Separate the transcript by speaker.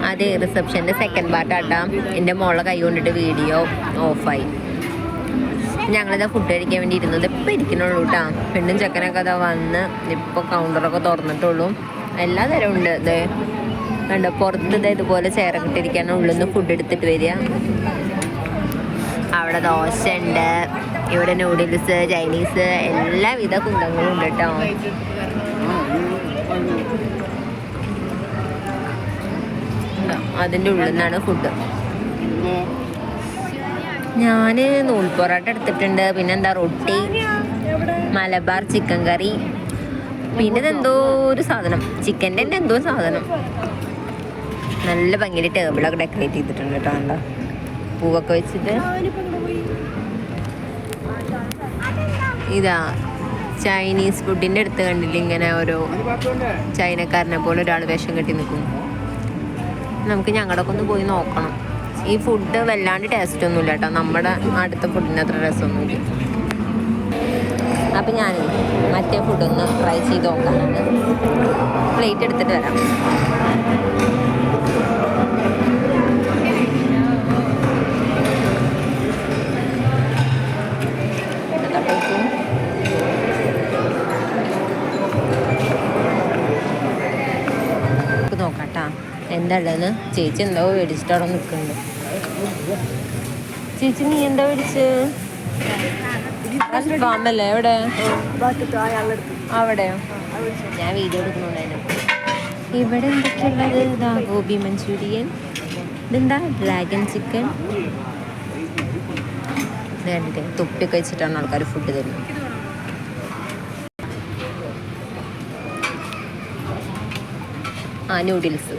Speaker 1: അതെ, റിസപ്ഷൻ്റെ സെക്കൻഡ് പാർട്ടാട്ടാ. എൻ്റെ മോളെ കൈ കൊണ്ടിട്ട് വീഡിയോ ഓഫായി. ഞങ്ങളിതാ ഫുഡ് കഴിക്കാൻ വേണ്ടി ഇരുന്നത് ഇപ്പം ഇരിക്കണുള്ളൂ കേട്ടോ. പെണ്ണും ചെക്കനൊക്കെ അതാ വന്ന് ഇപ്പോൾ കൗണ്ടറൊക്കെ തുറന്നിട്ടുള്ളൂ. എല്ലാ തരവും ഉണ്ട്. ഇത് കണ്ടോ, പുറത്ത് ഇതുപോലെ ചെയറൊക്കെ ഇട്ടിരിക്കാണ്, ഉള്ളിൽ നിന്ന് ഫുഡ് എടുത്തിട്ട് വരിക. അവിടെ ദോശ ഉണ്ട്, ഇവിടെ നൂഡിൽസ്, ചൈനീസ്, എല്ലാവിധ കുന്തങ്ങളും ഉണ്ട് കേട്ടോ. അതിൻ്റെ ഉള്ളിൽ നിന്നാണ് ഫുഡ്. ഞാൻ നൂൽ പൊറോട്ട എടുത്തിട്ടുണ്ട്, പിന്നെന്താ റൊട്ടി, മലബാർ ചിക്കൻ കറി, പിന്നെ ഇതെന്തോ ഒരു സാധനം, ചിക്കൻ്റെ തന്നെ എന്തോ സാധനം. നല്ല ഭംഗിയിൽ ടേബിളൊക്കെ ഡെക്കറേറ്റ് ചെയ്തിട്ടുണ്ട് കേട്ടോ. കണ്ടോ, പൂവൊക്കെ വെച്ചിട്ട്. ഇതാ ചൈനീസ് ഫുഡിൻ്റെ അടുത്ത് കണ്ടില്ല, ഇങ്ങനെ ഓരോ ചൈനക്കാരനെ പോലെ ഒരാൾ വേഷം കെട്ടി നിൽക്കും. നമുക്ക് ഞങ്ങളുടെയൊക്കെ ഒന്ന് പോയി നോക്കണം. ഈ ഫുഡ് വല്ലാണ്ട് ടേസ്റ്റ് ഒന്നുമില്ല കേട്ടോ, നമ്മുടെ അടുത്ത ഫുഡിന് അത്ര രസമൊന്നുമില്ല. അപ്പം ഞാൻ മറ്റേ ഫുഡൊന്ന് ട്രൈ ചെയ്ത് നോക്കാനുണ്ട്. പ്ലേറ്റ് എടുത്തിട്ട് വരാം. നോക്കാട്ടാ എന്താ ഉള്ളതെന്ന്. ചേച്ചി എന്തോ മേടിച്ചിട്ട് അവിടെ നിൽക്കുന്നുണ്ട്. ചേച്ചി നീ എന്താ മേടിച്ച്? ഫാമല്ലേ? എവിടെ? അവിടെയോ? ഞാൻ വീഡിയോ എടുക്കുന്നുണ്ടായിരുന്നു. ഇവിടെ എന്തൊക്കെയുള്ളത്? ഇതാ ഗോബി മഞ്ചൂരിയൻ, ഇതെന്താ ഡ്രാഗൺ ചിക്കൻ. ഇത് കണ്ടിട്ട് തൊപ്പിയൊക്കെ വെച്ചിട്ടാണ് ആൾക്കാർ ഫുഡ് തരുന്നത്. നൂഡിൽസ്.